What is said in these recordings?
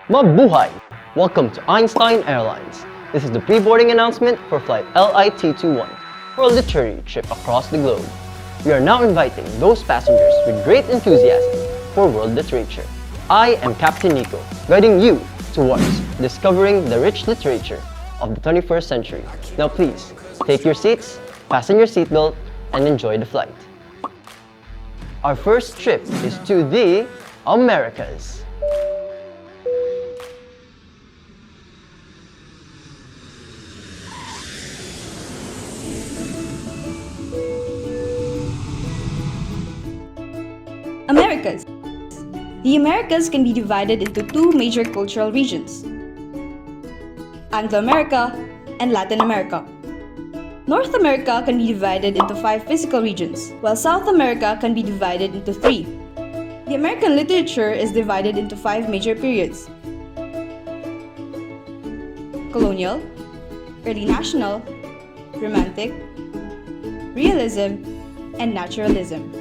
Mabuhay! Welcome to Einstein Airlines. This is the pre-boarding announcement for flight LIT-21 for a literary trip across the globe. We are now inviting those passengers with great enthusiasm for world literature. I am Captain Nico, guiding you towards discovering the rich literature of the 21st century. Now please, take your seats, fasten your seatbelt, and enjoy the flight. Our first trip is to the Americas. Americas. The Americas can be divided into two major cultural regions, Anglo-America and Latin America. North America can be divided into 5 physical regions, while South America can be divided into 3. The American literature is divided into 5 major periods: colonial, early national, romantic, realism, and naturalism.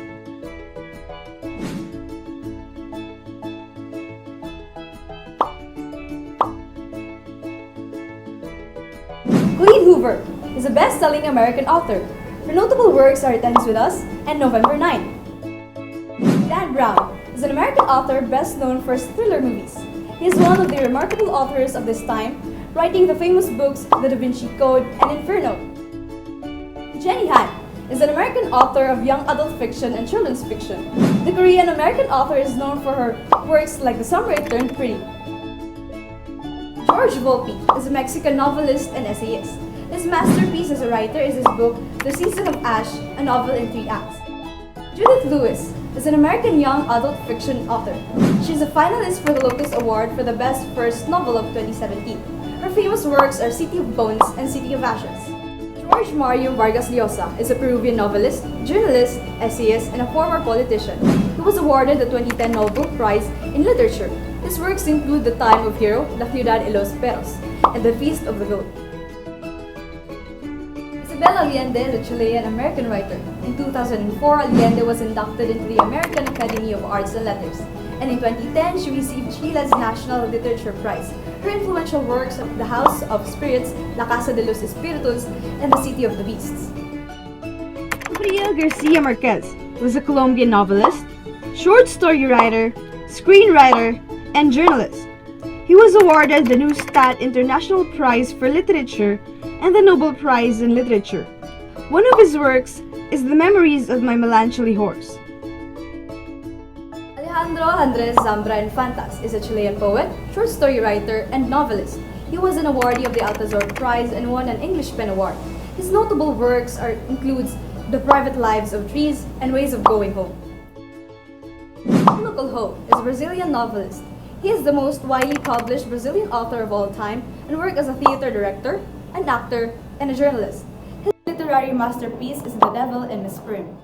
Colleen Hoover is a best-selling American author. Her notable works are It Ends With Us and November 9. Dan Brown is an American author best known for his thriller movies. He is one of the remarkable authors of this time, writing the famous books The Da Vinci Code and Inferno. Jenny Han is an American author of young adult fiction and children's fiction. The Korean-American author is known for her works like The Summer It Turned Pretty. George Volpi is a Mexican novelist and essayist. His masterpiece as a writer is his book, The Season of Ash, a novel in 3 acts. Judith Lewis is an American young adult fiction author. She is a finalist for the Locus Award for the Best First Novel of 2017. Her famous works are City of Bones and City of Ashes. George Mario Vargas Llosa is a Peruvian novelist, journalist, essayist, and a former politician. He was awarded the 2010 Nobel Prize in Literature. His works include The Time of Hero, La Ciudad y los Perros, and The Feast of the Goat. Isabel Allende is a Chilean-American writer. In 2004, Allende was inducted into the American Academy of Arts and Letters, and in 2010, she received Chile's National Literature Prize. Her influential works are The House of Spirits, La Casa de los Espíritus, and The City of the Beasts. Gabriel Garcia Marquez was a Colombian novelist, short story writer, screenwriter, and journalist. He was awarded the Neustadt International Prize for Literature and the Nobel Prize in Literature. One of his works is The Memories of My Melancholy Horse. Alejandro Andres Zambra Infantas is a Chilean poet, short story writer, and novelist. He was an awardee of the Altazor Prize and won an English Pen Award. His notable works includes The Private Lives of Trees and Ways of Going Home. Paulo Coelho is a Brazilian novelist. He is the most widely published Brazilian author of all time and worked as a theater director, an actor, and a journalist. His literary masterpiece is The Devil and Miss Prim.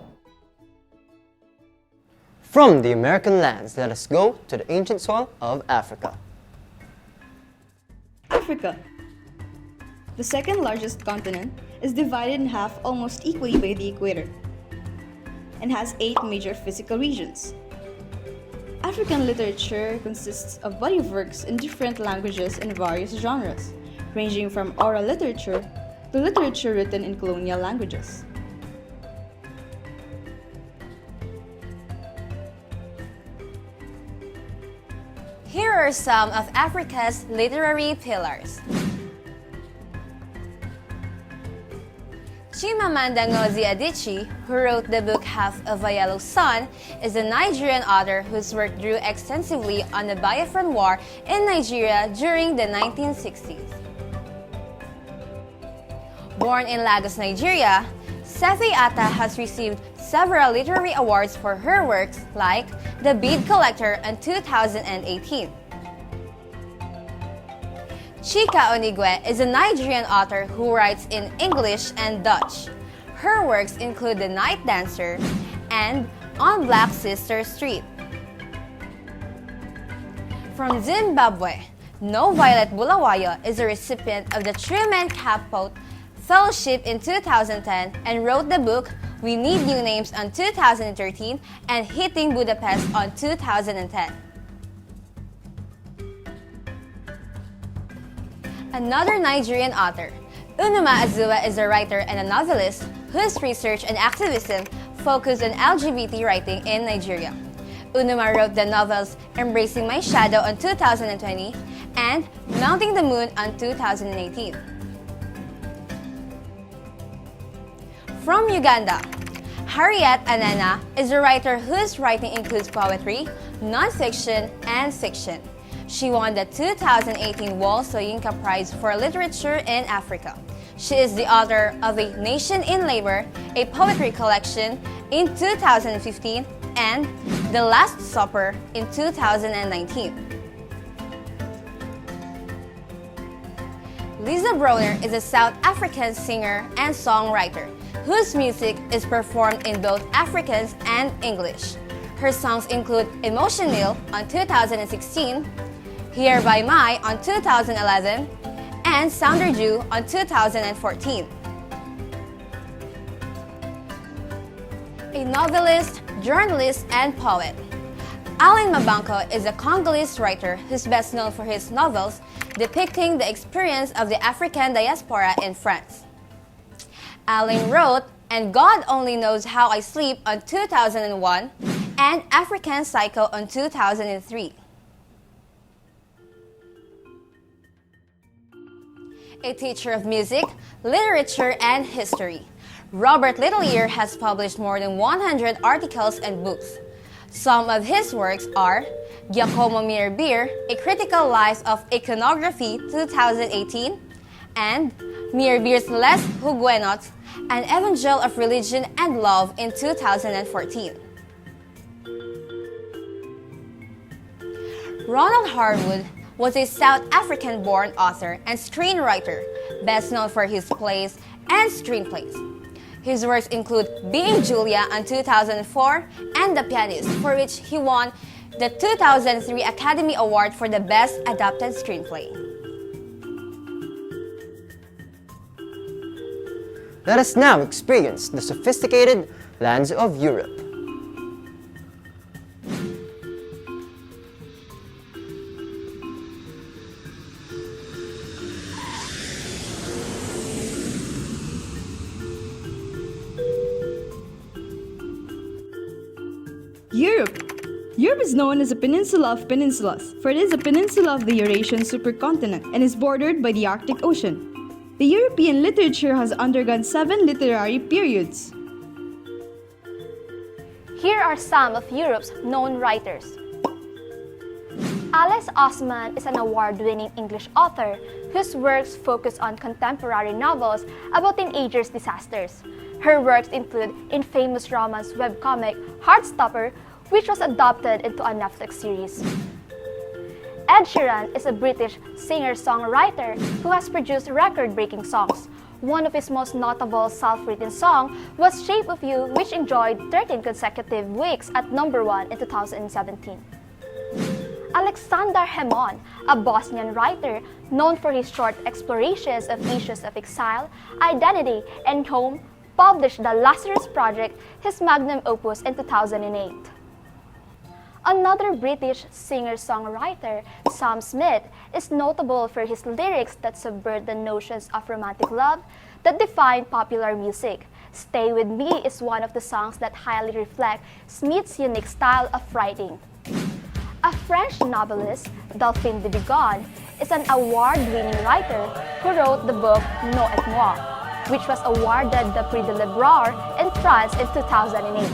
From the American lands, let us go to the ancient soil of Africa. Africa. The second largest continent is divided in half almost equally by the equator and has 8 major physical regions. African literature consists of body of works in different languages and various genres, ranging from oral literature to literature written in colonial languages. Here are some of Africa's literary pillars. Chimamanda Ngozi Adichie, who wrote the book Half of a Yellow Sun, is a Nigerian author whose work drew extensively on the Biafran War in Nigeria during the 1960s. Born in Lagos, Nigeria, Sefi Atta has received several literary awards for her works like The Bead Collector in 2018. Chika Onigwe is a Nigerian author who writes in English and Dutch. Her works include The Night Dancer and On Black Sister Street. From Zimbabwe, No Violet Bulawayo is a recipient of the Truman Capote Fellowship in 2010 and wrote the book We Need New Names on 2013 and Hitting Budapest on 2010. Another Nigerian author, Unoma Azua is a writer and a novelist whose research and activism focus on LGBT writing in Nigeria. Unoma wrote the novels Embracing My Shadow in 2020 and Mounting the Moon in 2018. From Uganda, Harriet Anena is a writer whose writing includes poetry, nonfiction, and fiction. She won the 2018 Wall Soyinka Prize for Literature in Africa. She is the author of A Nation in Labor, a poetry collection in 2015, and The Last Supper in 2019. Lisa Broner is a South African singer and songwriter whose music is performed in both Afrikaans and English. Her songs include Emotion Nil on 2016, Here by Mai on 2011, and Sounder Jew on 2014. A novelist, journalist, and poet, Alain Mabanko is a Congolese writer who's best known for his novels depicting the experience of the African diaspora in France. Alain wrote And God Only Knows How I Sleep on 2001 and African Psycho on 2003. A teacher of music, literature, and history, Robert Littleyear has published more than 100 articles and books. Some of his works are Giacomo Meyerbeer, A Critical Life of Iconography 2018, and Meyerbeer's Les Huguenots, An Evangel of Religion and Love in 2014. Ronald Harwood was a South African-born author and screenwriter, best known for his plays and screenplays. His works include Being Julia in 2004 and The Pianist, for which he won the 2003 Academy Award for the Best Adapted Screenplay. Let us now experience the sophisticated lands of Europe. Europe is known as a peninsula of peninsulas, for it is a peninsula of the Eurasian supercontinent and is bordered by the Arctic Ocean. The European literature has undergone 7 literary periods. Here are some of Europe's known writers. Alice Oseman is an award-winning English author whose works focus on contemporary novels about teenagers' disasters. Her works include infamous romance webcomic Heartstopper, which was adapted into a Netflix series. Ed Sheeran is a British singer-songwriter who has produced record-breaking songs. One of his most notable self-written songs was Shape of You, which enjoyed 13 consecutive weeks at #1 in 2017. Alexander Hemon, a Bosnian writer known for his short explorations of issues of exile, identity, and home, published The Lazarus Project, his magnum opus, in 2008. Another British singer-songwriter, Sam Smith, is notable for his lyrics that subvert the notions of romantic love that define popular music. Stay With Me is one of the songs that highly reflect Smith's unique style of writing. A French novelist, Delphine de Vigan, is an award-winning writer who wrote the book No et Moi, which was awarded the Prix de l'Ebrard in France in 2008.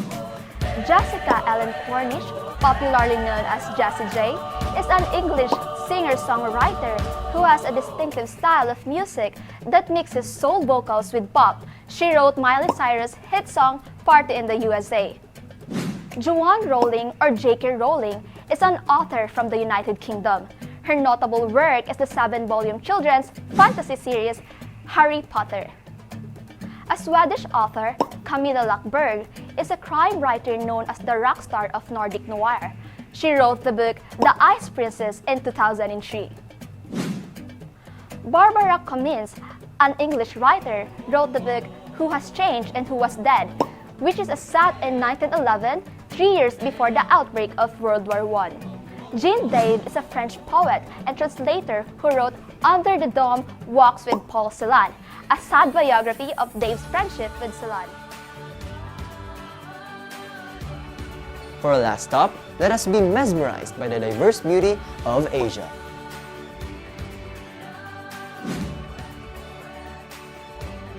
Jessica Ellen Cornish, popularly known as Jessie J, is an English singer-songwriter who has a distinctive style of music that mixes soul vocals with pop. She wrote Miley Cyrus' hit song Party in the USA. Joanne Rowling, or J.K. Rowling, is an author from the United Kingdom. Her notable work is the 7-volume children's fantasy series Harry Potter. A Swedish author, Camilla Lackberg, is a crime writer known as the rock star of Nordic noir. She wrote the book The Ice Princess in 2003. Barbara Cummins, an English writer, wrote the book Who Has Changed and Who Was Dead, which is set in 1911, 3 years before the outbreak of World War I. Jean Dave is a French poet and translator who wrote Under the Dome Walks with Paul Celan, a sad biography of Dave's friendship with Celan. For our last stop, let us be mesmerized by the diverse beauty of Asia.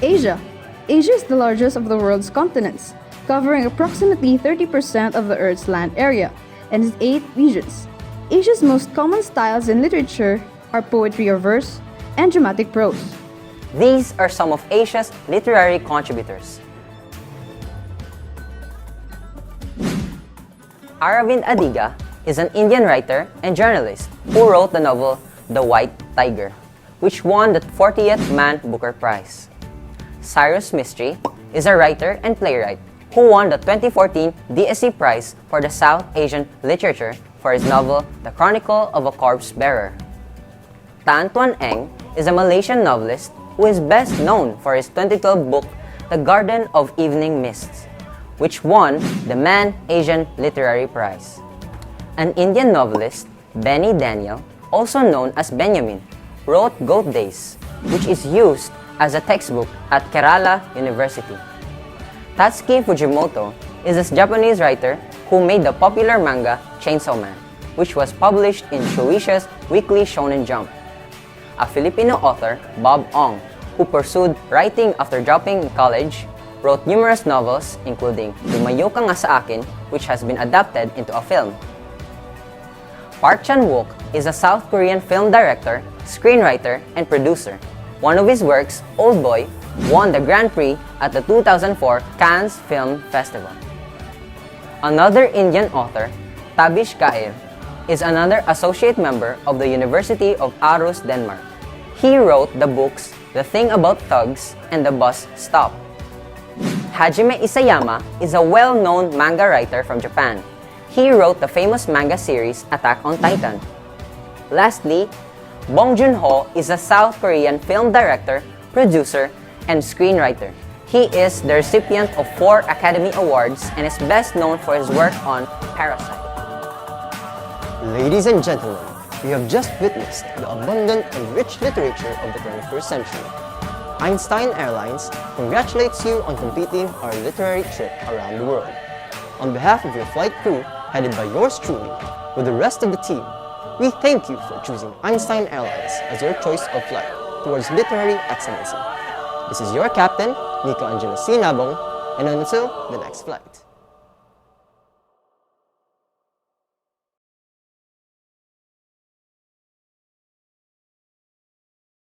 Asia. Asia is the largest of the world's continents, covering approximately 30% of the Earth's land area, and has 8 regions. Asia's most common styles in literature are poetry or verse and dramatic prose. These are some of Asia's literary contributors. Aravind Adiga is an Indian writer and journalist who wrote the novel The White Tiger, which won the 40th Man Booker Prize. Cyrus Mistry is a writer and playwright who won the 2014 DSC Prize for the South Asian Literature for his novel The Chronicle of a Corpse Bearer. Tan Tuan Eng is a Malaysian novelist who is best known for his 2012 book The Garden of Evening Mists, which won the Man Asian Literary Prize. An Indian novelist, Benny Daniel, also known as Benjamin, wrote Goat Days, which is used as a textbook at Kerala University. Tatsuki Fujimoto is a Japanese writer who made the popular manga Chainsaw Man, which was published in Shueisha's Weekly Shonen Jump. A Filipino author, Bob Ong, who pursued writing after dropping college, wrote numerous novels including Lumayo Ka Nga Sa Akin, which has been adapted into a film. Park Chan-wook is a South Korean film director, screenwriter, and producer. One of his works, Old Boy, won the Grand Prix at the 2004 Cannes Film Festival. Another Indian author, Tabish Kair, is another associate member of the University of Aarhus, Denmark. He wrote the books The Thing About Thugs and The Bus Stop. Hajime Isayama is a well-known manga writer from Japan. He wrote the famous manga series Attack on Titan. Lastly, Bong Joon-ho is a South Korean film director, producer, and screenwriter. He is the recipient of 4 Academy Awards and is best known for his work on Parasite. Ladies and gentlemen, we have just witnessed the abundant and rich literature of the 21st century. Einstein Airlines congratulates you on completing our literary trip around the world. On behalf of your flight crew, headed by yours truly, with the rest of the team, we thank you for choosing Einstein Airlines as your choice of flight towards literary excellency. This is your captain, Nico Angela C. Nabong, and until the next flight.